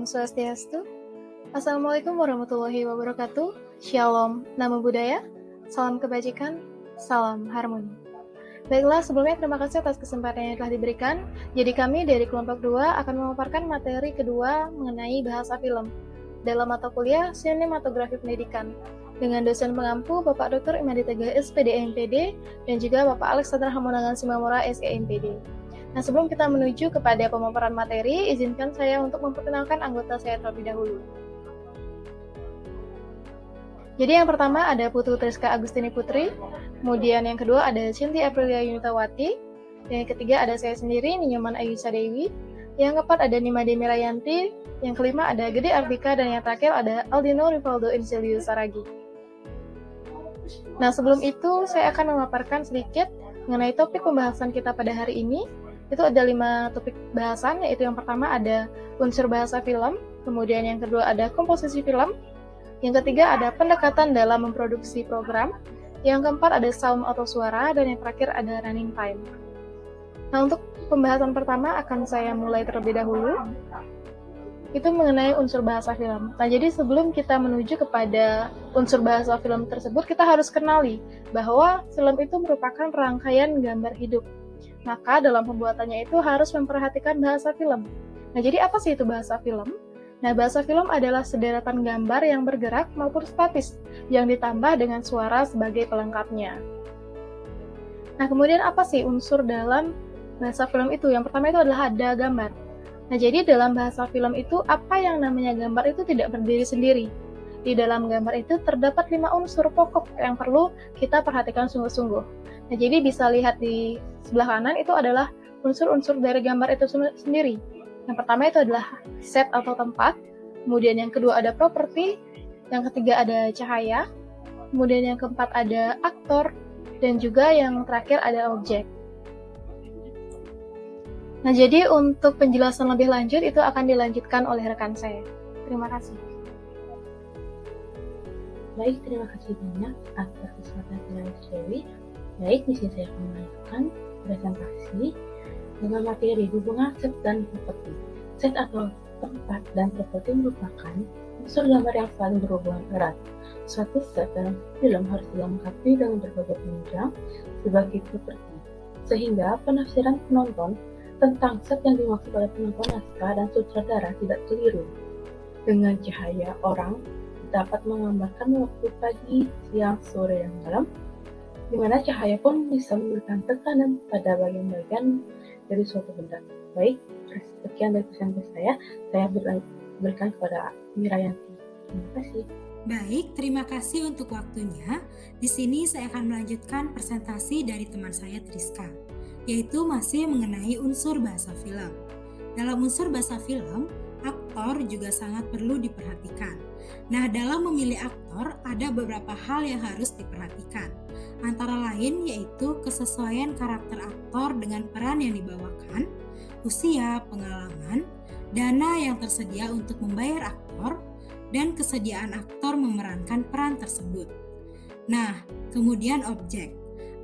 Swastiastu. Assalamualaikum warahmatullahi wabarakatuh. Shalom, namo buddhaya, salam kebajikan, salam harmoni. Baiklah, sebelumnya terima kasih atas kesempatan yang telah diberikan. Jadi kami dari kelompok 2 akan memaparkan materi kedua mengenai bahasa film dalam mata kuliah Sinematografi Pendidikan dengan dosen pengampu Bapak Dr. Imadi Teguh SPD MPD dan juga Bapak Alexander Hamonangan Simamora SE MPD. Nah, sebelum kita menuju kepada pemaparan materi, izinkan saya untuk memperkenalkan anggota saya terlebih dahulu. Jadi yang pertama ada Putu Triska Agustini Putri, kemudian yang kedua ada Cinti Aprilia Yunitawati, yang ketiga ada saya sendiri, Ninyoman Ayusa Dewi, yang keempat ada Nima Demi Rayanti, yang kelima ada Gede Ardika, dan yang terakhir ada Aldino Rivaldo Inzilius Saragi. Nah, sebelum itu saya akan memaparkan sedikit mengenai topik pembahasan kita pada hari ini. Itu ada 5 topik bahasan, yaitu yang pertama ada unsur bahasa film, kemudian yang kedua ada komposisi film, yang ketiga ada pendekatan dalam memproduksi program, yang keempat ada sound atau suara, dan yang terakhir ada running time. Nah, untuk pembahasan pertama akan saya mulai terlebih dahulu, itu mengenai unsur bahasa film. Nah, jadi sebelum kita menuju kepada unsur bahasa film tersebut, kita harus kenali bahwa film itu merupakan rangkaian gambar hidup. Maka dalam pembuatannya itu harus memperhatikan bahasa film. Nah, jadi apa sih itu bahasa film? Nah, bahasa film adalah sederetan gambar yang bergerak maupun statis, yang ditambah dengan suara sebagai pelengkapnya. Nah, kemudian apa sih unsur dalam bahasa film itu? Yang pertama itu adalah ada gambar. Nah, jadi dalam bahasa film itu, apa yang namanya gambar itu tidak berdiri sendiri. Di dalam gambar itu terdapat 5 unsur pokok yang perlu kita perhatikan sungguh-sungguh. Nah, jadi bisa lihat di sebelah kanan itu adalah unsur-unsur dari gambar itu sendiri. Yang pertama itu adalah set atau tempat, kemudian yang kedua ada properti, yang ketiga ada cahaya, kemudian yang keempat ada aktor, dan juga yang terakhir ada objek. Nah, jadi untuk penjelasan lebih lanjut itu akan dilanjutkan oleh rekan saya. Terima kasih. Baik, terima kasih banyak atas kesempatan yang Dewi. Baik, di sini saya akan melanjutkan presentasi dengan materi hubungan set dan properti. Set atau tempat dan properti merupakan unsur gambar yang saling berhubungan erat. Suatu set dalam film harus dilengkapi dengan berbagai penunjang sebagai properti, sehingga penafsiran penonton tentang set yang dimaksud oleh penonton naskah dan sutradara tidak keliru. Dengan cahaya, orang dapat menggambarkan waktu pagi, siang, sore, dan malam, di mana cahaya pun bisa memberikan tekanan pada bagian-bagian dari suatu benda. Baik, sekian dari presentasi saya berikan kepada Mirayanti. Terima kasih. Baik, terima kasih untuk waktunya. Di sini saya akan melanjutkan presentasi dari teman saya Triska, yaitu masih mengenai unsur bahasa film. Dalam unsur bahasa film, aktor juga sangat perlu diperhatikan. Nah, dalam memilih aktor, ada beberapa hal yang harus diperhatikan. Antara lain yaitu kesesuaian karakter aktor dengan peran yang dibawakan, usia, pengalaman, dana yang tersedia untuk membayar aktor, dan kesediaan aktor memerankan peran tersebut. Nah, kemudian objek.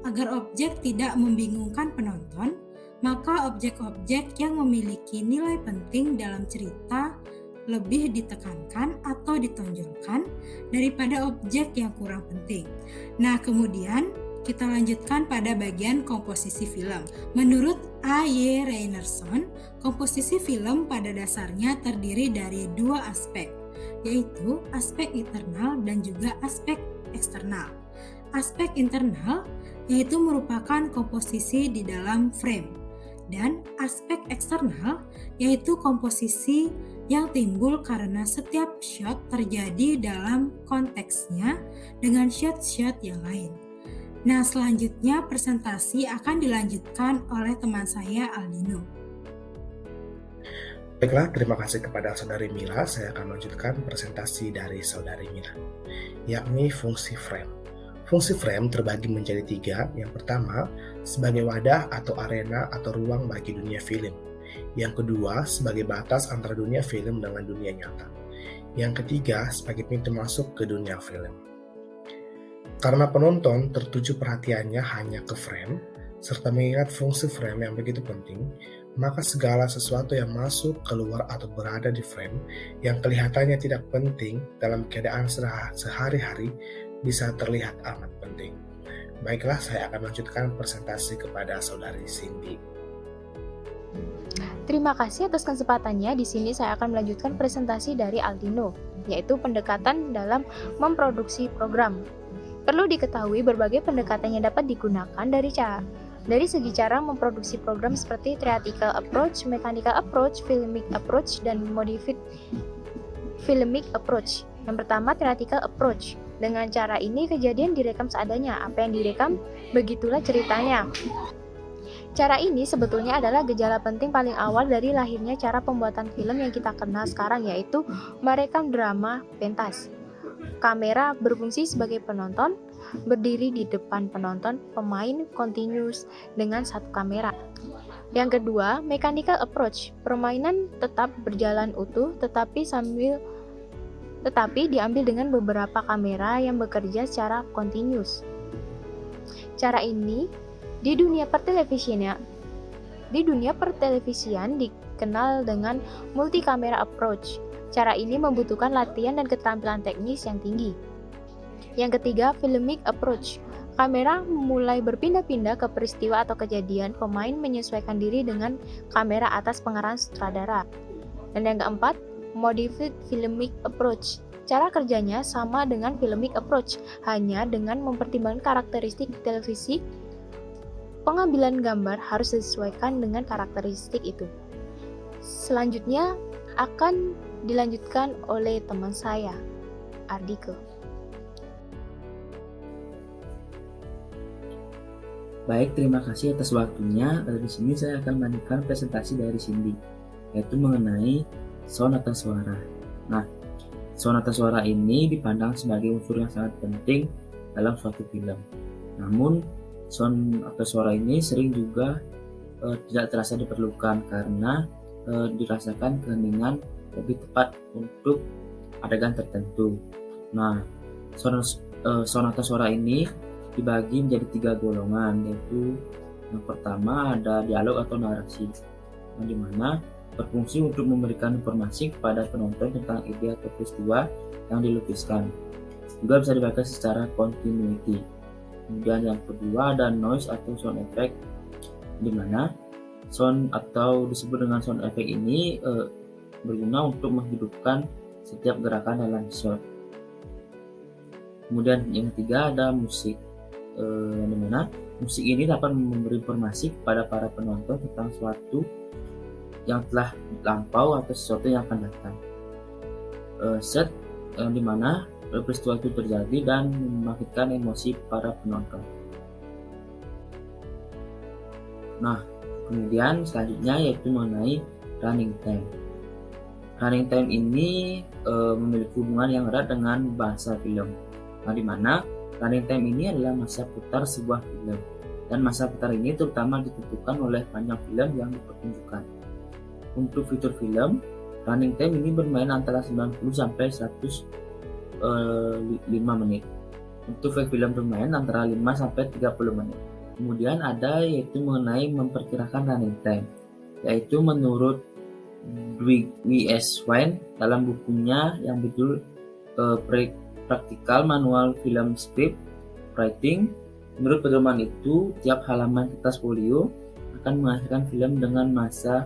Agar objek tidak membingungkan penonton, maka objek-objek yang memiliki nilai penting dalam cerita lebih ditekankan atau ditonjolkan daripada objek yang kurang penting. Nah, kemudian kita lanjutkan pada bagian komposisi film. Menurut A.Y. Reynerson, komposisi film pada dasarnya terdiri dari 2 aspek, yaitu aspek internal dan juga aspek eksternal. Aspek internal yaitu merupakan komposisi di dalam frame, dan aspek eksternal yaitu komposisi yang timbul karena setiap shot terjadi dalam konteksnya dengan shot-shot yang lain. Nah, selanjutnya presentasi akan dilanjutkan oleh teman saya Aldino. Baiklah, terima kasih kepada Saudari Mila. Saya akan melanjutkan presentasi dari Saudari Mila, yakni fungsi frame. Fungsi frame terbagi menjadi 3. Yang pertama, sebagai wadah atau arena atau ruang bagi dunia film. Yang kedua, sebagai batas antara dunia film dengan dunia nyata. Yang ketiga, sebagai pintu masuk ke dunia film. Karena penonton tertuju perhatiannya hanya ke frame, serta mengingat fungsi frame yang begitu penting, maka segala sesuatu yang masuk, keluar, atau berada di frame yang kelihatannya tidak penting dalam keadaan sehari-hari bisa terlihat amat penting. Baiklah, saya akan lanjutkan presentasi kepada saudari Cindy. Terima kasih atas kesempatannya. Di sini saya akan melanjutkan presentasi dari Aldino, yaitu pendekatan dalam memproduksi program. Perlu diketahui berbagai pendekatan yang dapat digunakan dari segi cara memproduksi program seperti theoretical approach, mechanical approach, filmic approach, dan modified filmic approach. Yang pertama, theoretical approach. Dengan cara ini kejadian direkam seadanya. Apa yang direkam, begitulah ceritanya. Cara ini sebetulnya adalah gejala penting paling awal dari lahirnya cara pembuatan film yang kita kenal sekarang, yaitu merekam drama pentas. Kamera berfungsi sebagai penonton, berdiri di depan penonton, pemain continuous dengan satu kamera. Yang kedua, mechanical approach. Permainan tetap berjalan utuh tetapi diambil dengan beberapa kamera yang bekerja secara continuous. Cara ini di dunia pertelevisian dikenal dengan multi camera approach. Cara ini membutuhkan latihan dan keterampilan teknis yang tinggi. Yang ketiga, filmic approach. Kamera mulai berpindah-pindah ke peristiwa atau kejadian, pemain menyesuaikan diri dengan kamera atas pengarahan sutradara. Dan yang keempat, modified filmic approach. Cara kerjanya sama dengan filmic approach, hanya dengan mempertimbangkan karakteristik televisi. Pengambilan gambar harus disesuaikan dengan karakteristik itu. Selanjutnya akan dilanjutkan oleh teman saya, Ardike. Baik, terima kasih atas waktunya. Di sini saya akan melanjutkan presentasi dari Cindy, yaitu mengenai sound atau suara. Nah, sound atau suara ini dipandang sebagai unsur yang sangat penting dalam suatu film. Namun, sound atau suara ini sering juga tidak terasa diperlukan karena dirasakan keheningan lebih tepat untuk adegan tertentu. Nah, sound atau suara ini dibagi menjadi 3 golongan, yaitu yang pertama ada dialog atau narasi, di mana berfungsi untuk memberikan informasi kepada penonton tentang ide atau peristiwa yang dilukiskan. Juga bisa dibaca secara continuity. Kemudian yang kedua ada noise atau sound effect, di mana sound atau disebut dengan sound effect ini berguna untuk menghidupkan setiap gerakan dalam shot. Kemudian yang ketiga ada musik, di mana musik ini dapat memberi informasi kepada para penonton tentang sesuatu yang telah lampau atau sesuatu yang akan datang. Set, di mana peristiwa itu terjadi dan membangkitkan emosi para penonton. Nah, kemudian selanjutnya yaitu mengenai running time. Running time ini memiliki hubungan yang erat dengan bahasa film. Nah, di mana running time ini adalah masa putar sebuah film, dan masa putar ini terutama ditentukan oleh panjang film yang dipertunjukkan. Untuk fitur film, running time ini bermain antara 90 sampai 105 menit. Untuk film bermain antara 5 sampai 30 menit. Kemudian ada yaitu mengenai memperkirakan running time, yaitu menurut W.S. Wine dalam bukunya yang berjudul Practical Manual Film Script Writing. Menurut pedoman itu, tiap halaman kertas folio akan menghasilkan film dengan masa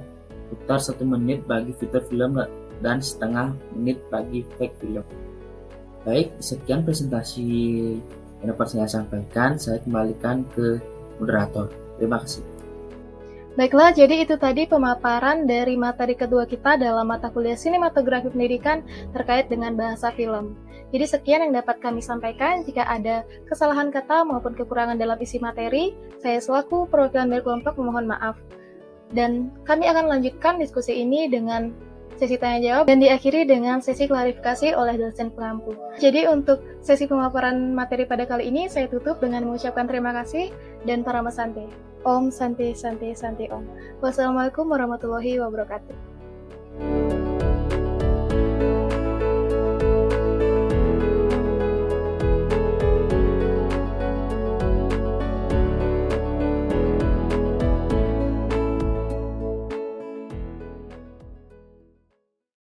putar 1 menit bagi fitur film dan setengah menit bagi fake film. Baik, sekian presentasi yang dapat saya sampaikan. Saya kembalikan ke moderator. Terima kasih. Baiklah, jadi itu tadi pemaparan dari materi kedua kita dalam mata kuliah Sinematografi Pendidikan terkait dengan bahasa film. Jadi sekian yang dapat kami sampaikan. Jika ada kesalahan kata maupun kekurangan dalam isi materi, saya selaku perwakilan dari kelompok memohon maaf. Dan kami akan lanjutkan diskusi ini dengan sesi tanya jawab dan diakhiri dengan sesi klarifikasi oleh dosen pengampu. Jadi untuk sesi pemaparan materi pada kali ini saya tutup dengan mengucapkan terima kasih dan Parama Sante. Om Santi Santi Santi Om. Wassalamualaikum warahmatullahi wabarakatuh.